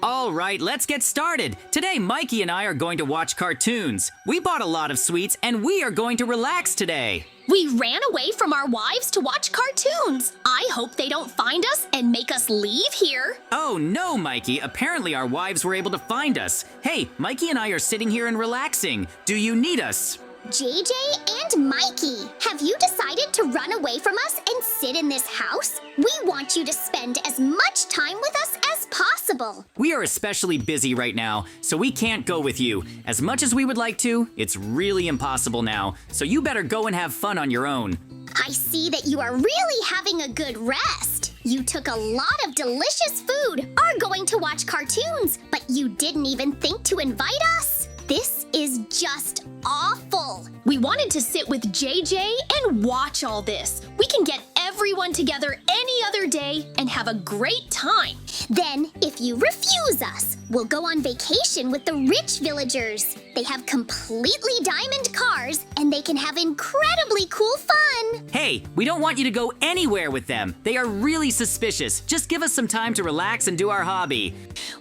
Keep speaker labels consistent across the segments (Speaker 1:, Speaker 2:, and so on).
Speaker 1: All right, let's get started. Today, Mikey and I are going to watch cartoons. We bought a lot of sweets and we are going to relax today.
Speaker 2: We ran away from our wives to watch cartoons. I hope they don't find us and make us leave here.
Speaker 1: Oh no, Mikey. Apparently our wives were able to find us. Hey, Mikey and I are sitting here and relaxing. Do you need us?
Speaker 3: JJ and Mikey, have you decided to run away from us and sit in this house? We want you to spend as much time with us as possible.
Speaker 1: We are especially busy right now, so we can't go with you. As much as we would like to, it's really impossible now, so you better go and have fun on your own.
Speaker 3: I see that you are really having a good rest. You took a lot of delicious food, are going to watch cartoons, but you didn't even think to invite us? This is just awful.
Speaker 2: We wanted to sit with JJ and watch all this. We can get everyone together any other day and have a great time.
Speaker 3: Then, if you refuse us, we'll go on vacation with the rich villagers. They have completely diamond cars and they can have incredibly cool fun.
Speaker 1: Hey, we don't want you to go anywhere with them. They are really suspicious. Just give us some time to relax and do our hobby.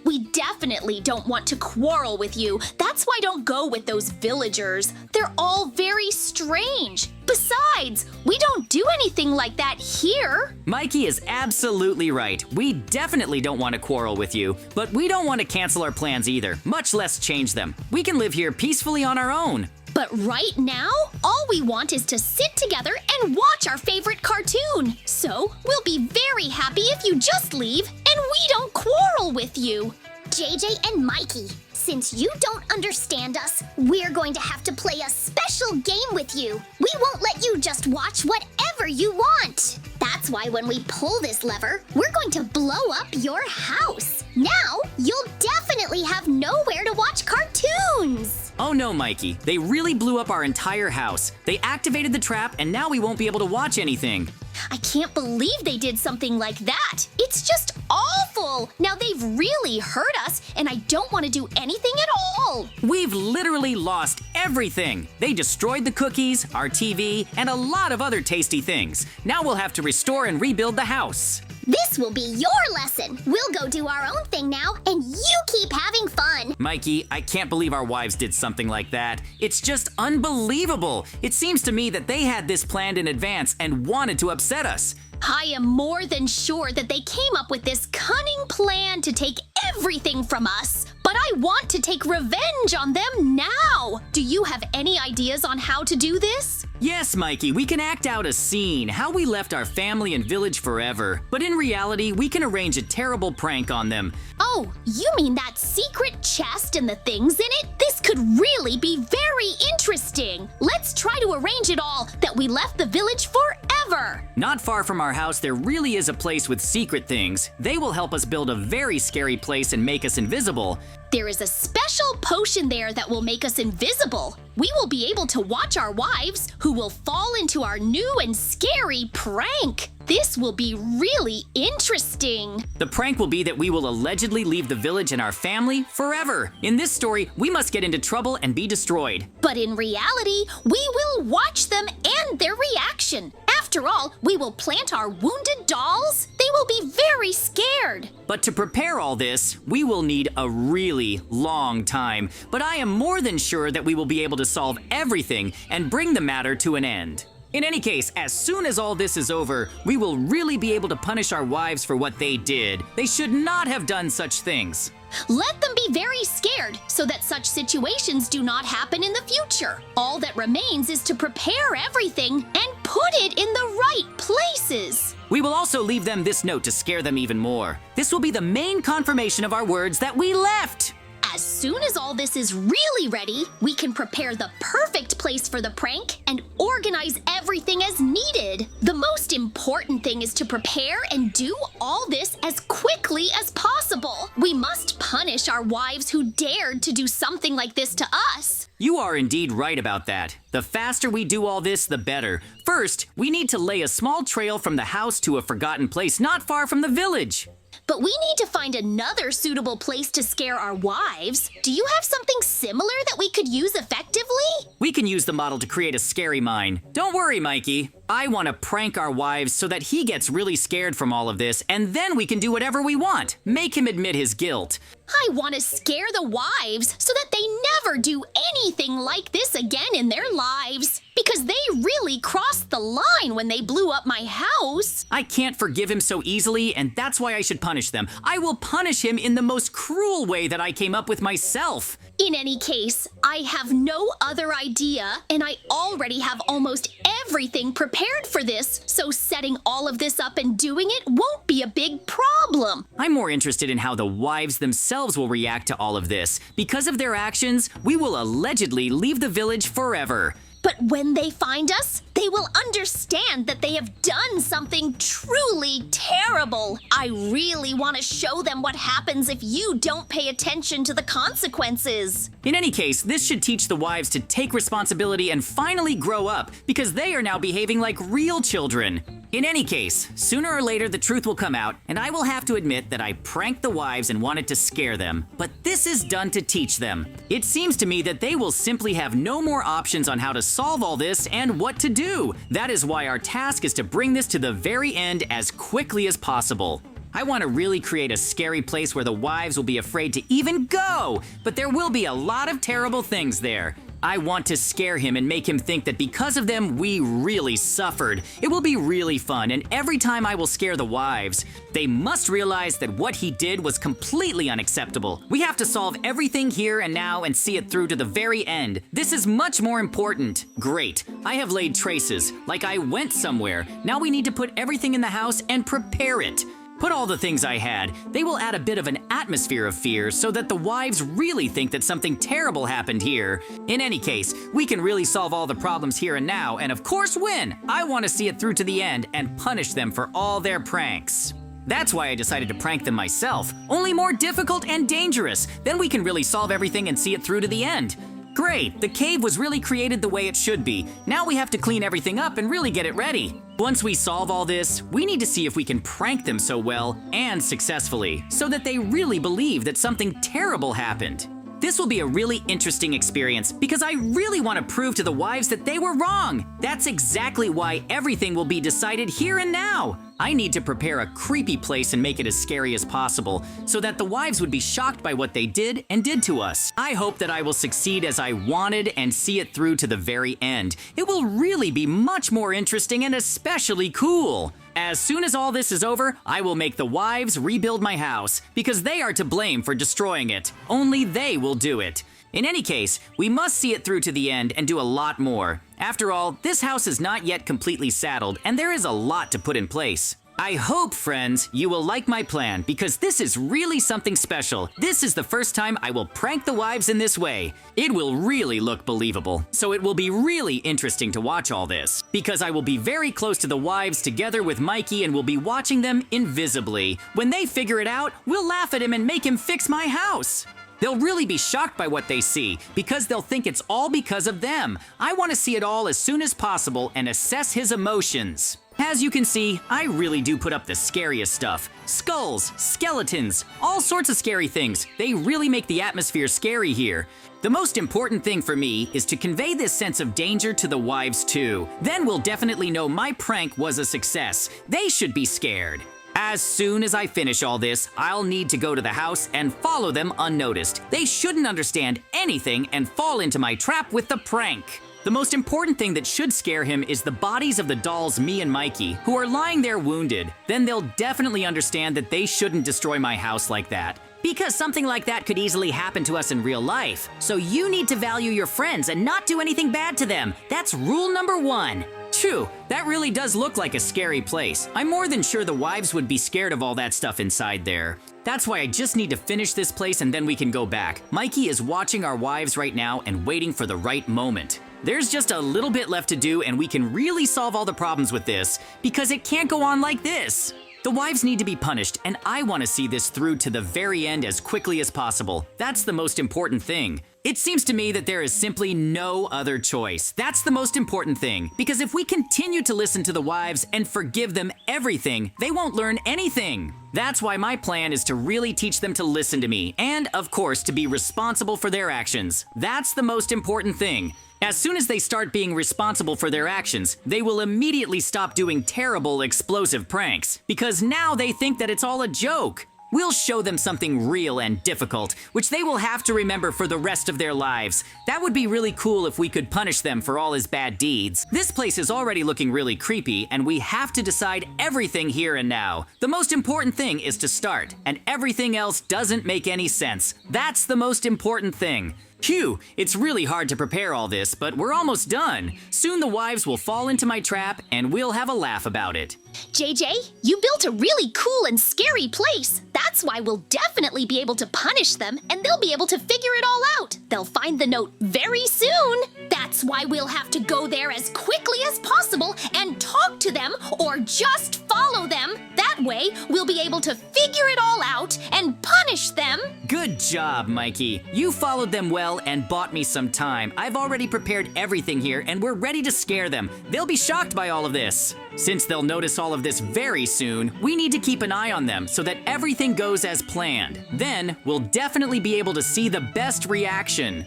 Speaker 2: We definitely don't want to quarrel with you. That's why don't go with those villagers. They're all very strange. Besides, we don't do anything like that here.
Speaker 1: Mikey is absolutely right. We definitely don't want to quarrel with you, but we don't want to cancel our plans either, much less change them. We can live here peacefully on our own.
Speaker 2: But right now, all we want is to sit together and watch our favorite cartoon. So we'll be very happy if you just leave and we don't quarrel with you.
Speaker 3: JJ and Mikey, since you don't understand us, we're going to have to play a special game with you. We won't let you just watch whatever you want. That's why when we pull this lever, we're going to blow up your house. Now, you'll definitely have nowhere to watch cartoons.
Speaker 1: Oh no, Mikey. They really blew up our entire house. They activated the trap and now we won't be able to watch anything.
Speaker 2: I can't believe they did something like that. It's just awful. Now they've really hurt us and I don't want to do anything at all.
Speaker 1: We've literally lost everything. They destroyed the cookies, our TV, and a lot of other tasty things. Now we'll have to restore and rebuild the house.
Speaker 3: This will be your lesson. We'll go do our own thing now, and you keep having fun.
Speaker 1: Mikey, I can't believe our wives did something like that. It's just unbelievable. It seems to me that they had this planned in advance and wanted to upset us.
Speaker 2: I am more than sure that they came up with this cunning plan to take everything from us. But I want to take revenge on them now. Do you have any ideas on how to do this?
Speaker 1: Yes, Mikey, we can act out a scene, how we left our family and village forever. But in reality, we can arrange a terrible prank on them.
Speaker 2: Oh, you mean that secret chest and the things in it? This could really be very interesting. Let's try to arrange it all that we left the village forever.
Speaker 1: Not far from our house, there really is a place with secret things. They will help us build a very scary place and make us invisible.
Speaker 2: There is a special potion there that will make us invisible. We will be able to watch our wives, who will fall into our new and scary prank. This will be really interesting.
Speaker 1: The prank will be that we will allegedly leave the village and our family forever. In this story, we must get into trouble and be destroyed.
Speaker 2: But in reality, we will watch them and their reaction. After all, we will plant our wounded dolls. They will be very scared.
Speaker 1: But to prepare all this, we will need a really long time. But I am more than sure that we will be able to solve everything and bring the matter to an end. In any case, as soon as all this is over, we will really be able to punish our wives for what they did. They should not have done such things.
Speaker 2: Let them be very scared so that such situations do not happen in the future. All that remains is to prepare everything and put it in the right places.
Speaker 1: We will also leave them this note to scare them even more. This will be the main confirmation of our words that we left.
Speaker 2: As soon as all this is really ready, we can prepare the perfect place for the prank and organize everything as needed. The most important thing is to prepare and do all this as quickly as possible. We must punish our wives who dared to do something like this to us.
Speaker 1: You are indeed right about that. The faster we do all this, the better. First, we need to lay a small trail from the house to a forgotten place not far from the village.
Speaker 2: But we need to find another suitable place to scare our wives. Do you have something similar that we could use effectively?
Speaker 1: We can use the model to create a scary mine. Don't worry, Mikey. I want to prank our wives so that he gets really scared from all of this, and then we can do whatever we want. Make him admit his guilt.
Speaker 2: I want to scare the wives so that they never do anything like this again in their lives. Because they really crossed the line when they blew up my house.
Speaker 1: I can't forgive him so easily, and that's why I should punish them. I will punish him in the most cruel way that I came up with myself.
Speaker 2: In any case, I have no other idea, and I already have almost everything prepared for this, so setting all of this up and doing it won't be a big problem.
Speaker 1: I'm more interested in how the wives themselves will react to all of this. Because of their actions, we will allegedly leave the village forever.
Speaker 2: But when they find us, they will understand that they have done something truly terrible. I really want to show them what happens if you don't pay attention to the consequences.
Speaker 1: In any case, this should teach the wives to take responsibility and finally grow up, because they are now behaving like real children. In any case, sooner or later the truth will come out, and I will have to admit that I pranked the wives and wanted to scare them. But this is done to teach them. It seems to me that they will simply have no more options on how to solve all this and what to do. That is why our task is to bring this to the very end as quickly as possible. I want to really create a scary place where the wives will be afraid to even go, but there will be a lot of terrible things there. I want to scare him and make him think that because of them, we really suffered. It will be really fun, and every time I will scare the wives, they must realize that what he did was completely unacceptable. We have to solve everything here and now and see it through to the very end. This is much more important. Great. I have laid traces, like I went somewhere. Now we need to put everything in the house and prepare it. Put all the things I had. They will add a bit of an atmosphere of fear so that the wives really think that something terrible happened here. In any case, we can really solve all the problems here and now and of course win. I want to see it through to the end and punish them for all their pranks. That's why I decided to prank them myself, only more difficult and dangerous. Then we can really solve everything and see it through to the end. Great, the cave was really created the way it should be. Now we have to clean everything up and really get it ready. Once we solve all this, we need to see if we can prank them so well and successfully, so that they really believe that something terrible happened. This will be a really interesting experience because I really want to prove to the wives that they were wrong. That's exactly why everything will be decided here and now. I need to prepare a creepy place and make it as scary as possible so that the wives would be shocked by what they did and did to us. I hope that I will succeed as I wanted and see it through to the very end. It will really be much more interesting and especially cool. As soon as all this is over, I will make the wives rebuild my house because they are to blame for destroying it. Only they will do it. In any case, we must see it through to the end and do a lot more. After all, this house is not yet completely saddled and there is a lot to put in place. I hope, friends, you will like my plan because this is really something special. This is the first time I will prank the wives in this way. It will really look believable. So it will be really interesting to watch all this because I will be very close to the wives together with Mikey and will be watching them invisibly. When they figure it out, we'll laugh at him and make him fix my house. They'll really be shocked by what they see because they'll think it's all because of them. I want to see it all as soon as possible and assess his emotions. As you can see, I really do put up the scariest stuff. Skulls, skeletons, all sorts of scary things. They really make the atmosphere scary here. The most important thing for me is to convey this sense of danger to the wives too. Then we'll definitely know my prank was a success. They should be scared. As soon as I finish all this, I'll need to go to the house and follow them unnoticed. They shouldn't understand anything and fall into my trap with the prank. The most important thing that should scare him is the bodies of the dolls me and Mikey, who are lying there wounded. Then they'll definitely understand that they shouldn't destroy my house like that. Because something like that could easily happen to us in real life. So you need to value your friends and not do anything bad to them. That's rule number 1. True, that really does look like a scary place. I'm more than sure the wives would be scared of all that stuff inside there. That's why I just need to finish this place and then we can go back. Mikey is watching our wives right now and waiting for the right moment. There's just a little bit left to do and we can really solve all the problems with this because it can't go on like this. The wives need to be punished and I want to see this through to the very end as quickly as possible. That's the most important thing. It seems to me that there is simply no other choice. That's the most important thing, because if we continue to listen to the wives and forgive them everything, they won't learn anything. That's why my plan is to really teach them to listen to me, and of course to be responsible for their actions. That's the most important thing. As soon as they start being responsible for their actions, they will immediately stop doing terrible, explosive pranks, because now they think that it's all a joke. We'll show them something real and difficult, which they will have to remember for the rest of their lives. That would be really cool if we could punish them for all his bad deeds. This place is already looking really creepy, and we have to decide everything here and now. The most important thing is to start, and everything else doesn't make any sense. That's the most important thing. Phew, it's really hard to prepare all this, but we're almost done. Soon the wives will fall into my trap, and we'll have a laugh about it.
Speaker 2: JJ, you built a really cool and scary place. That's why we'll definitely be able to punish them, and they'll be able to figure it all out. They'll find the note very soon. That's why we'll have to go there as quickly as possible and talk to them or just follow them. That way, we'll be able to figure it all out and punish them.
Speaker 1: Good job, Mikey. You followed them well and bought me some time. I've already prepared everything here, and we're ready to scare them. They'll be shocked by all of this. Since they'll notice all of this very soon, we need to keep an eye on them so that everything goes as planned. Then, we'll definitely be able to see the best reaction.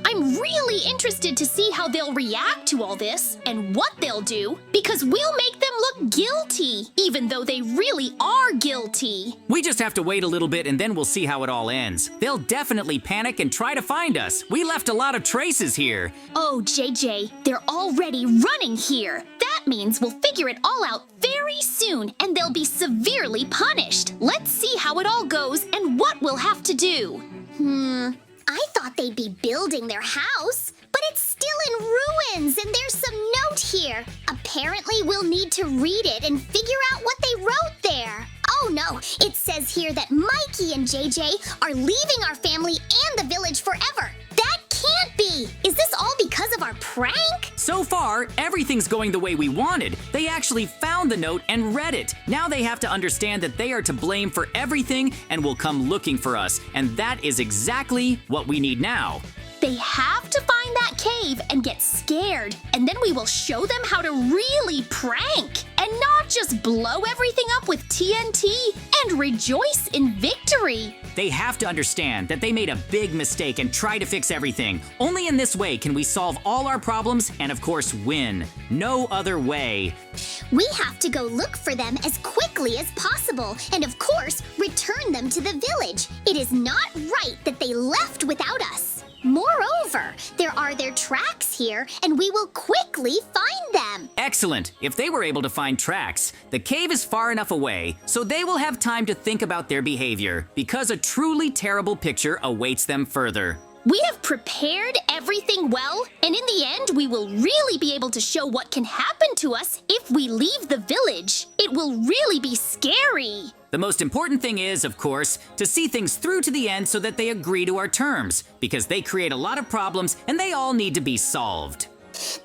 Speaker 2: I'm really interested to see how they'll react to all this and what they'll do, because we'll make them look guilty, even though they really are guilty.
Speaker 1: We just have to wait a little bit and then we'll see how it all ends. They'll definitely panic and try to find us. We left a lot of traces here.
Speaker 2: Oh, JJ, they're already running here. That means we'll figure it all out very soon, and they'll be severely punished. Let's see how it all goes and what we'll have to do.
Speaker 3: I thought they'd be building their house, but it's still in ruins, and there's some note here. Apparently, we'll need to read it and figure out what they wrote there. Oh no, it says here that Mikey and JJ are leaving our family and the village forever. That can't be! Is this all because of our prank?
Speaker 1: So far, everything's going the way we wanted. They actually found the note and read it. Now they have to understand that they are to blame for everything and will come looking for us. And that is exactly what we need now.
Speaker 2: They have to find that cave and get scared, and then we will show them how to really prank and not just blow everything up with TNT and rejoice in victory.
Speaker 1: They have to understand that they made a big mistake and try to fix everything. Only in this way can we solve all our problems and, of course, win. No other way.
Speaker 3: We have to go look for them as quickly as possible and, of course, return them to the village. It is not right that they left without us. Moreover, there are their tracks here, and we will quickly find them.
Speaker 1: Excellent. If they were able to find tracks, the cave is far enough away, so they will have time to think about their behavior, because a truly terrible picture awaits them further.
Speaker 2: We have prepared everything well, and in the end, we will really be able to show what can happen to us if we leave the village. It will really be scary.
Speaker 1: The most important thing is, of course, to see things through to the end so that they agree to our terms, because they create a lot of problems and they all need to be solved.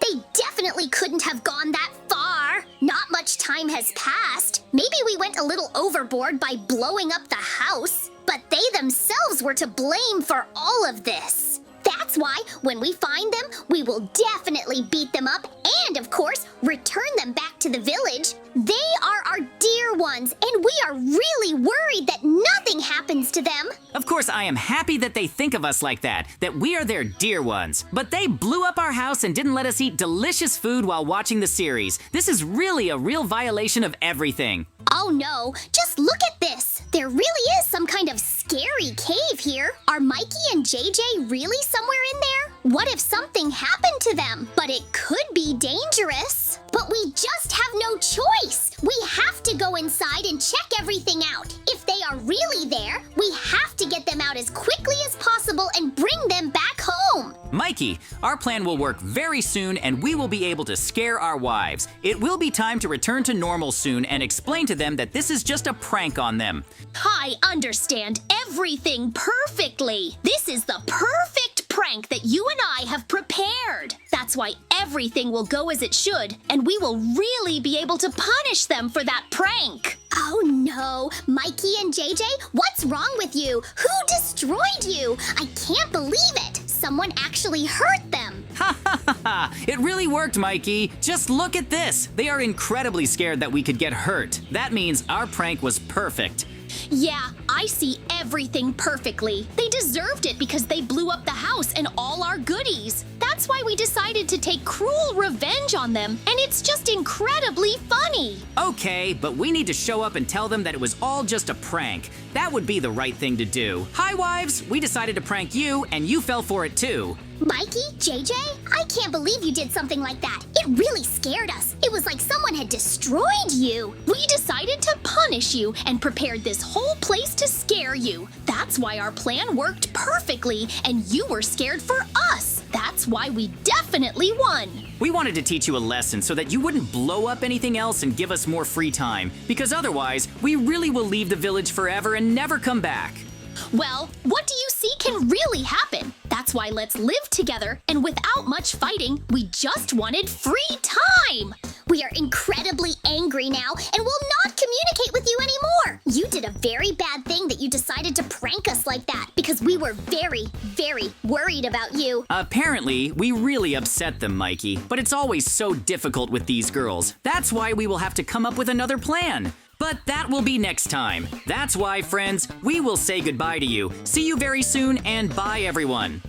Speaker 3: They definitely couldn't have gone that far. Not much time has passed. Maybe we went a little overboard by blowing up the house, but they themselves were to blame for all of this. That's why, when we find them, we will definitely beat them up and, of course, return them back to the village. They are our dear ones, and we are really worried that nothing happens to them.
Speaker 1: Of course, I am happy that they think of us like that we are their dear ones. But they blew up our house and didn't let us eat delicious food while watching the series. This is really a real violation of everything.
Speaker 3: Oh no, just look at this. There really is some kind of scary cave here. Are Mikey and JJ really somewhere in there? What if something happened to them? But it could be dangerous. But we just have no choice. We have to go inside and check everything out. If they are really there, we have to get them out as quickly as possible and bring them back home.
Speaker 1: Mikey, our plan will work very soon and we will be able to scare our wives. It will be time to return to normal soon and explain to them that this is just a prank on them.
Speaker 2: I understand everything perfectly. This is the perfect prank that you and I have prepared. That's why everything will go as it should, and we will really be able to punish them for that prank.
Speaker 3: Oh no, Mikey and JJ, what's wrong with you? Who destroyed you? I can't believe it. someone actually hurt them.
Speaker 1: Ha ha ha ha! It really worked, Mikey. Just look at this. They are incredibly scared that we could get hurt. That means our prank was perfect.
Speaker 2: Yeah, I see everything perfectly. They deserved it because they blew up the house and all our goodies. That's why we decided to take cruel revenge on them, and it's just incredibly funny.
Speaker 1: Okay, but we need to show up and tell them that it was all just a prank. That would be the right thing to do. Hi, wives! We decided to prank you, and you fell for it too.
Speaker 3: Mikey, JJ, I can't believe you did something like that. It really scared us. It was like someone had destroyed you.
Speaker 2: We decided to punish you and prepared this whole place to scare you. That's why our plan worked perfectly, and you were scared for us. That's why we definitely won.
Speaker 1: We wanted to teach you a lesson so that you wouldn't blow up anything else and give us more free time, because otherwise, we really will leave the village forever and never come back.
Speaker 2: Well, what do you see can really happen? That's why let's live together, and without much fighting, we just wanted free time.
Speaker 3: We are incredibly angry now and will not communicate with you anymore. You did a very bad thing that you decided to prank us like that because we were very, very worried about you.
Speaker 1: Apparently, we really upset them, Mikey, but it's always so difficult with these girls. That's why we will have to come up with another plan. But that will be next time. That's why, friends, we will say goodbye to you. See you very soon, and bye, everyone.